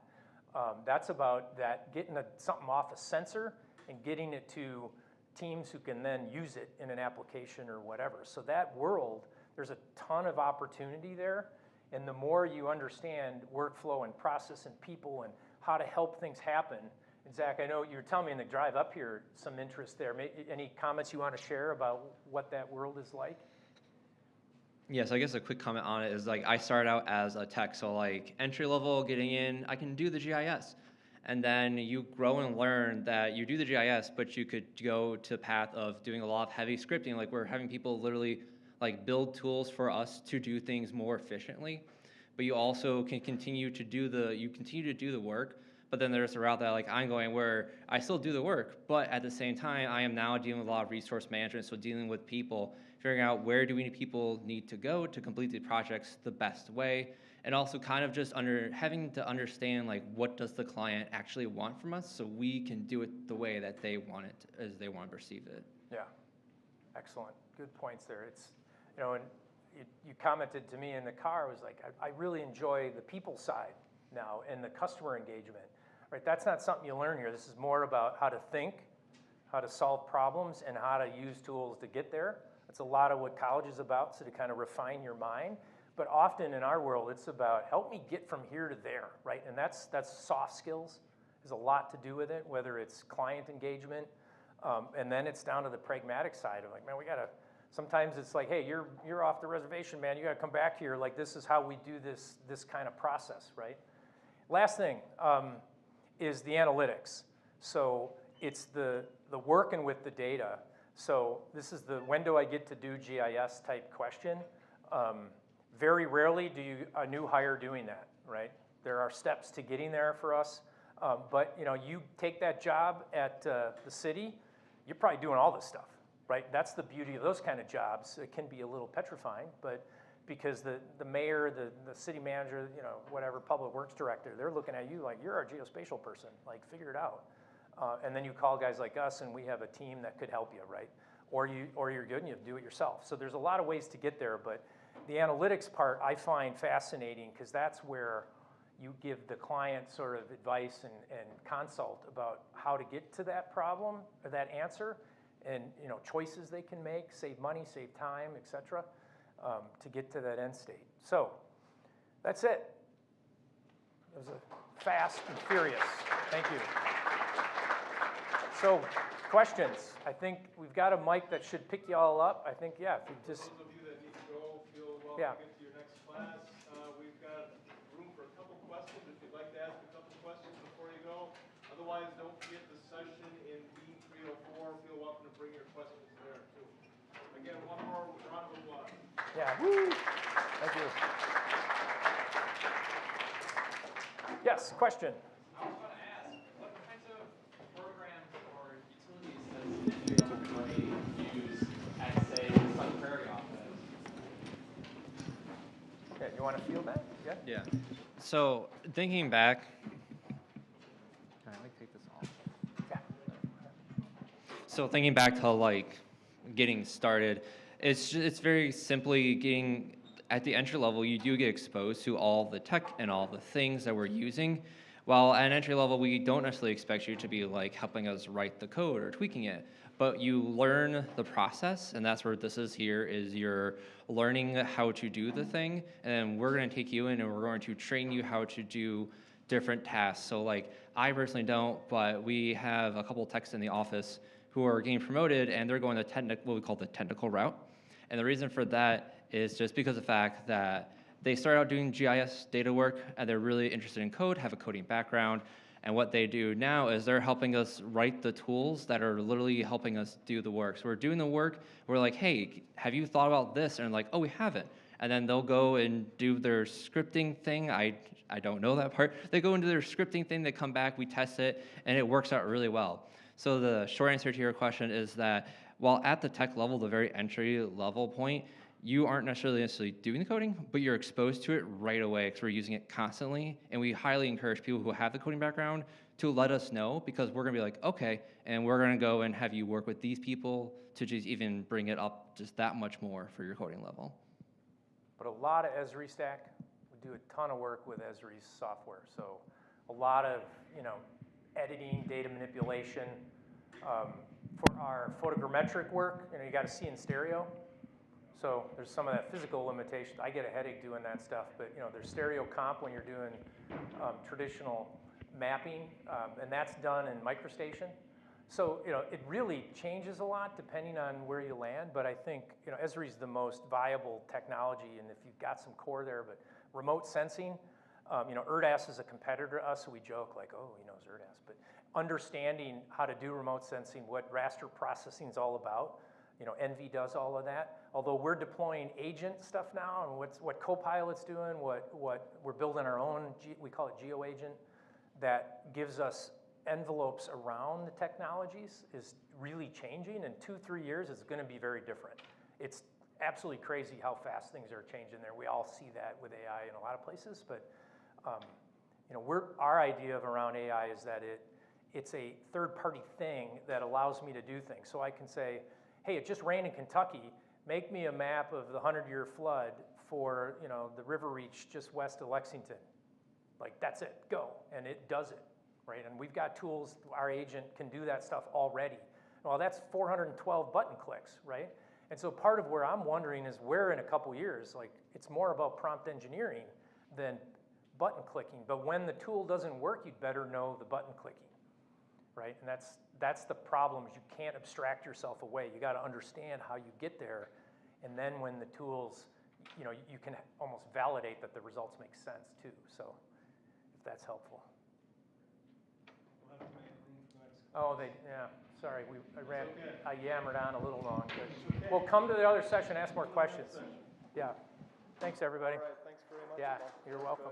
That's about that getting something off a sensor and getting it to teams who can then use it in an application or whatever. So that world, there's a ton of opportunity there. And the more you understand workflow and process and people and how to help things happen. And Zach, I know you were telling me in the drive up here some interest there. Any comments you want to share about what that world is like? Yes, I guess a quick comment on it is like I started out as a tech, so like entry level, getting in, I can do the GIS. And then you grow and learn that you do the GIS, but you could go to the path of doing a lot of heavy scripting. Like we're having people literally like build tools for us to do things more efficiently. But you also can continue to do the work. But then there's a route that like I'm going where I still do the work, but at the same time I am now dealing with a lot of resource management, so dealing with people, figuring out where do we people need to go to complete the projects the best way, and also kind of just having to understand like what does the client actually want from us, so we can do it the way that they want it as they want to perceive it. Yeah, excellent, good points there. It's, you know, and you commented to me in the car, was like, I really enjoy the people side now and the customer engagement, right? That's not something you learn here. This is more about how to think, how to solve problems, and how to use tools to get there. That's a lot of what college is about, so to kind of refine your mind. But often in our world, it's about help me get from here to there, right? And that's soft skills. There's a lot to do with it, whether it's client engagement, and then it's down to the pragmatic side of like, man, we gotta, sometimes it's like, hey, you're off the reservation, man. You gotta come back here. Like, this is how we do this kind of process, right? Last thing is the analytics. So it's the working with the data. So this is the when do I get to do GIS type question. Very rarely do you a new hire doing that, right? There are steps to getting there for us, but you know, you take that job at the city, you're probably doing all this stuff, right? That's the beauty of those kind of jobs. It can be a little petrifying, but because the mayor, the city manager, you know, whatever, public works director, they're looking at you like, you're our geospatial person, like figure it out. And then you call guys like us and we have a team that could help you, right? Or you're good and you do it yourself. So there's a lot of ways to get there, but the analytics part I find fascinating because that's where you give the client sort of advice and consult about how to get to that problem or that answer, and you know, choices they can make, save money, save time, etc., to get to that end state. So that's it. It was a fast and furious. Thank you. So questions? I think we've got a mic that should pick you all up. I think, yeah, if you just. For those of you that need to go, feel welcome Yeah. to get to your next class. We've got room for a couple questions if you'd like to ask a couple questions before you go. Otherwise, don't forget the session in B304. Feel welcome to bring your questions there too. Again, one more round of applause. Yeah. Woo. Thank you. Yes, question. I was going to ask, what kinds of programs or utilities does NV typically use at, say, the Sun Prairie office? Yeah, you want to field that? Yeah. Yeah. So thinking back, can I like take this off? Yeah. So thinking back to like getting started, it's very simply getting at the entry level. You do get exposed to all the tech and all the things that we're using. While at entry level, we don't necessarily expect you to be like helping us write the code or tweaking it, but you learn the process, and that's where this is here, is you're learning how to do the thing, and then we're gonna take you in and we're going to train you how to do different tasks. So like, I personally don't, but we have a couple of techs in the office who are getting promoted, and they're going the what we call the technical route. And the reason for that is just because of the fact that they start out doing GIS data work and they're really interested in code, have a coding background, and what they do now is they're helping us write the tools that are literally helping us do the work. So we're doing the work, we're like, hey, have you thought about this? And like, oh, we haven't. And then they'll go and do their scripting thing. I don't know that part. They go into their scripting thing, they come back, we test it, and it works out really well. So the short answer to your question is that while at the tech level, the very entry level point, you aren't necessarily doing the coding, but you're exposed to it right away because we're using it constantly. And we highly encourage people who have the coding background to let us know, because we're gonna be like, okay, and we're gonna go and have you work with these people to just even bring it up just that much more for your coding level. But a lot of Esri stack, we do a ton of work with Esri's software. So a lot of, you know, editing, data manipulation. For our photogrammetric work, you know, you got to see in stereo. So there's some of that physical limitation. I get a headache doing that stuff, but you know, there's stereo comp when you're doing traditional mapping, and that's done in MicroStation. So, it really changes a lot depending on where you land, but I think, Esri's the most viable technology, and if you've got some core there, but remote sensing, ERDAS is a competitor to us, so we joke like, oh, he knows ERDAS, but understanding how to do remote sensing, what raster processing is all about, NV does all of that. Although we're deploying agent stuff now, and what Copilot's doing, what we're building our own, we call it GeoAgent, that gives us envelopes around the technologies is really changing. In 2-3 years, it's going to be very different. It's absolutely crazy how fast things are changing there. We all see that with AI in a lot of places, but our idea of around AI is that it's a third-party thing that allows me to do things. So I can say, hey, it just rained in Kentucky. Make me a map of the 100-year flood for the river reach just west of Lexington. Like, that's it, go, and it does it. Right, and we've got tools, our agent can do that stuff already. Well, that's 412 button clicks, right? And so part of where I'm wondering is where in a couple years, like it's more about prompt engineering than button clicking. But when the tool doesn't work, you'd better know the button clicking, right? And that's the problem is you can't abstract yourself away. You got to understand how you get there. And then when the tools, you can almost validate that the results make sense too. So if that's helpful. Oh, sorry, I yammered on a little long. But we'll come to the other session, ask more questions. Yeah, thanks everybody. All right, thanks very much. Yeah, you're welcome.